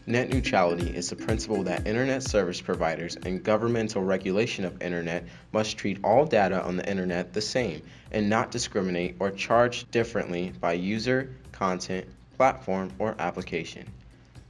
Net neutrality is the principle that internet service providers and governmental regulation of internet must treat all data on the internet the same and not discriminate or charge differently by user, content, platform, or application.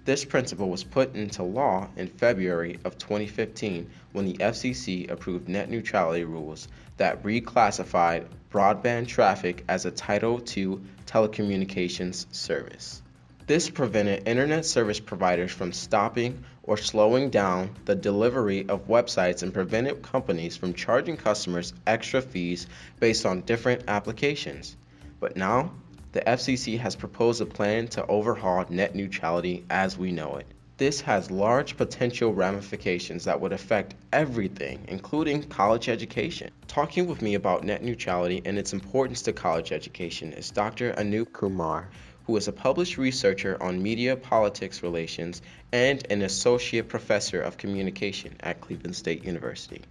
This principle was put into law in February of 2015 when the FCC approved net neutrality rules that reclassified broadband traffic as a Title II telecommunications service. This prevented internet service providers from stopping or slowing down the delivery of websites and prevented companies from charging customers extra fees based on different applications. But now, the FCC has proposed a plan to overhaul net neutrality as we know it. This has large potential ramifications that would affect everything, including college education. Talking with me about net neutrality and its importance to college education is Dr. Anup Kumar, who is a published researcher on media politics relations and an associate professor of communication at Cleveland State University.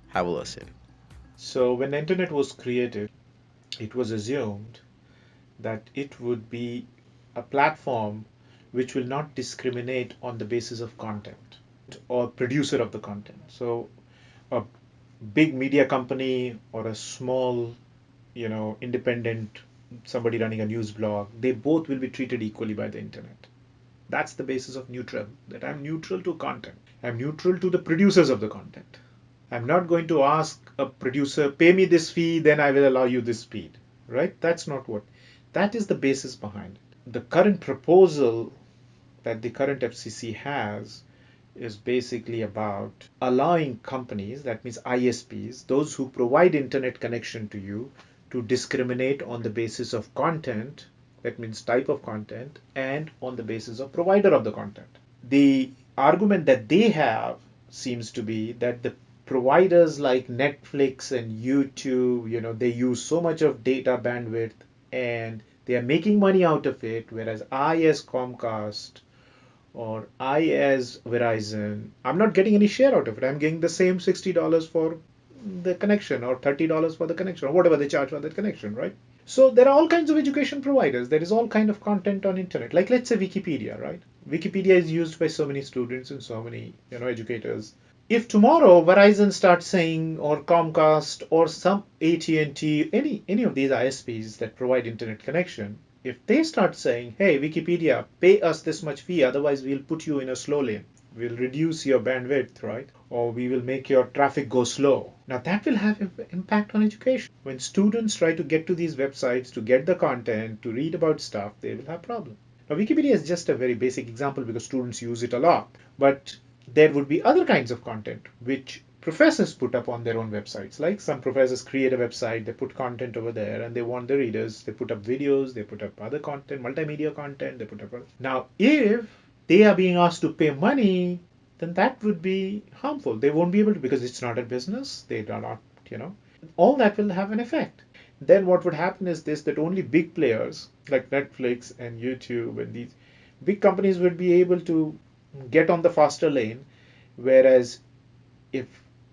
Have a listen. So when the internet was created, it was assumed that it would be a platform which will not discriminate on the basis of content or producer of the content. So a big media company or a small, independent somebody running a news blog, they both will be treated equally by the internet. That's the basis of neutral, that I'm neutral to content. I'm neutral to the producers of the content. I'm not going to ask a producer, pay me this fee, then I will allow you this speed, right? That's not what, that is the basis behind it. The current proposal that the current FCC has is basically about allowing companies, that means ISPs, those who provide internet connection to you, to discriminate on the basis of content, that means type of content, and on the basis of provider of the content. The argument that they have seems to be that the providers like Netflix and YouTube, they use so much of data bandwidth and they are making money out of it, whereas I, as Comcast, or I, as Verizon, I'm not getting any share out of it. I'm getting the same $60 for the connection or $30 for the connection or whatever they charge for that connection, right? So there are all kinds of education providers. There is all kind of content on internet. Like let's say Wikipedia, right? Wikipedia is used by so many students and so many, educators. If tomorrow Verizon starts saying, or Comcast or some AT&T, any of these ISPs that provide internet connection, if they start saying, hey, Wikipedia, pay us this much fee, otherwise we'll put you in a slow lane, we'll reduce your bandwidth, right? Or we will make your traffic go slow. Now that will have impact on education. When students try to get to these websites to get the content, to read about stuff, they will have problems. Now Wikipedia is just a very basic example because students use it a lot. But there would be other kinds of content which professors put up on their own websites. Like some professors create a website, they put content over there and they want the readers, they put up videos, they put up other content, multimedia content, they put up. Now, if they are being asked to pay money, then that would be harmful. They won't be able to because it's not a business. They are not, all that will have an effect. Then what would happen is this, that only big players like Netflix and YouTube and these big companies would be able to get on the faster lane, whereas if,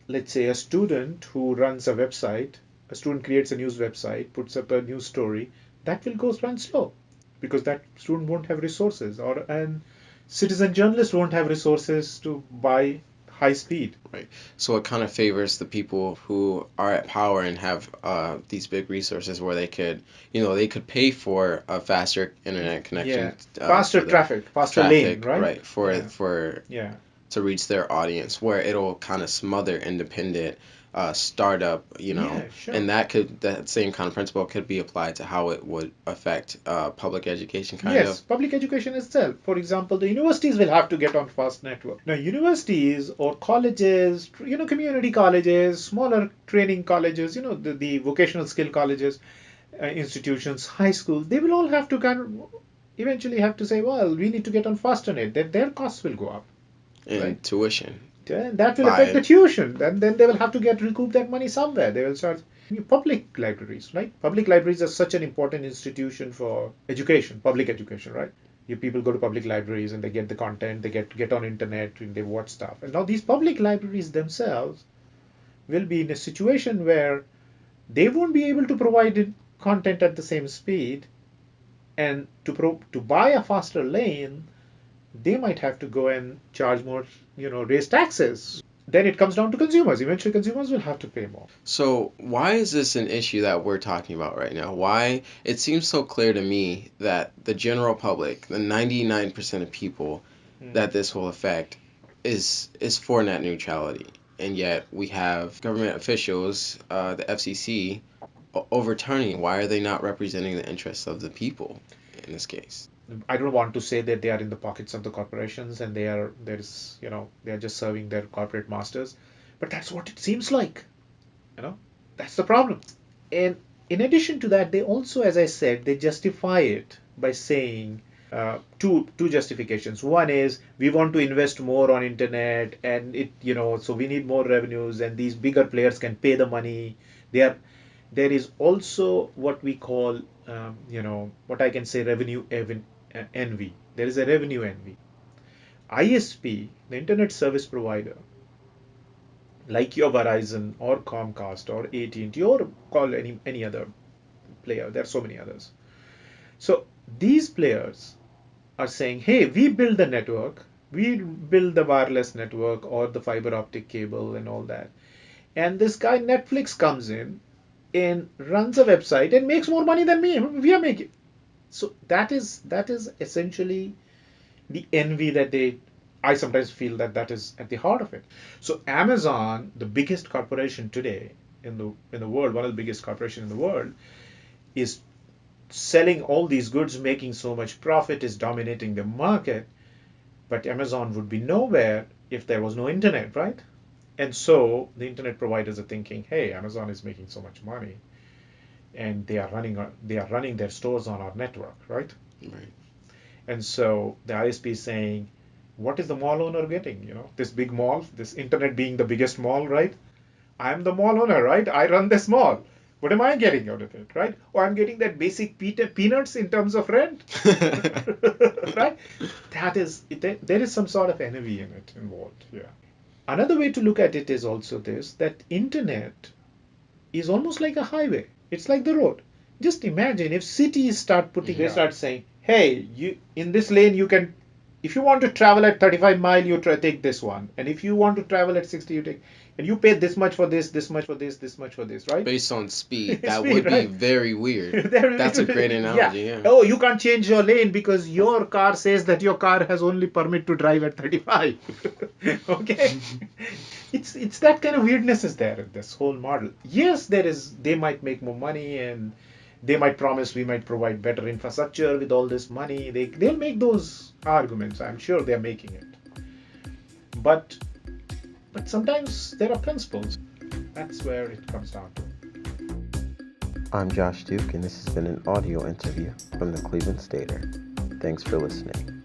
let's say, a student who runs a website, a student creates a news website, puts up a news story, that will go run slow because that student won't have resources, or an citizen journalist won't have resources to buy high speed. Right. So it kind of favors the people who are at power and have these big resources where they could pay for a faster internet connection. Yeah, faster traffic, faster lane, right? Right, for Yeah. for Yeah. to reach their audience, where it'll kind of smother independent startup, Yeah, sure. and that same kind of principle could be applied to how it would affect public education, kind Yes, of. public education itself. For example, the universities will have to get on fast network. Now, universities or colleges, community colleges, smaller training colleges, the vocational skill colleges, institutions, high schools, they will all have to kind of eventually have to say, well, we need to get on faster net. Their costs will go up, right? And tuition. Then that will affect the tuition. Then they will have to recoup that money somewhere. They will start public libraries, right? Public libraries are such an important institution for education, public education, right? People go to public libraries and they get the content, they get on internet and they watch stuff. And now these public libraries themselves will be in a situation where they won't be able to provide content at the same speed, and to buy a faster lane, they might have to go and charge more, raise taxes. Then it comes down to consumers. Eventually, consumers will have to pay more. So, why is this an issue that we're talking about right now? Why it seems so clear to me that the general public, the 99% of people that this will affect is for net neutrality. And yet we have government officials, the FCC, overturning. Why are they not representing the interests of the people in this case? I don't want to say that they are in the pockets of the corporations and they are just serving their corporate masters, but that's what it seems like. That's the problem. And in addition to that, they also, as I said, they justify it by saying two justifications. One is we want to invest more on internet, and so we need more revenues, and these bigger players can pay the money. There is also what we call, what I can say, revenue envy. There is a revenue envy. ISP, the internet service provider, like your Verizon or Comcast or AT&T or call any other player. There are so many others. So these players are saying, hey, we build the network, we build the wireless network or the fiber optic cable and all that. And this guy Netflix comes in and runs a website and makes more money than me. We are making. So that is essentially the envy that I sometimes feel that is at the heart of it. So Amazon, the biggest corporation today in the world, one of the biggest corporations in the world, is selling all these goods, making so much profit, is dominating the market. But Amazon would be nowhere if there was no internet, right? And so the internet providers are thinking, hey, Amazon is making so much money, and they are running their stores on our network, right? Right. And so the ISP is saying, what is the mall owner getting? This big mall, this internet being the biggest mall, right? I'm the mall owner, right? I run this mall. What am I getting out of it, right? Or I'm getting that basic peanuts in terms of rent, right? There is some sort of envy in it involved. Yeah. Another way to look at it is also this: that internet is almost like a highway. It's like the road. Just imagine if cities they start saying, hey, you in this lane you can, if you want to travel at 35 mile, you take this one, and if you want to travel at 60, you take, and you pay this much for this much for this much for this, right? Based on speed, that Speed, would be right? very weird. That's a great analogy, yeah. Oh, you can't change your lane because your car says that your car has only permit to drive at 35. Okay. It's that kind of weirdness is there in this whole model. Yes, they might make more money, and they might promise we might provide better infrastructure with all this money. They'll make those arguments. I'm sure they're making it. But sometimes there are principles. That's where it comes down to. I'm Josh Duke, and this has been an audio interview from the Cleveland Stater. Thanks for listening.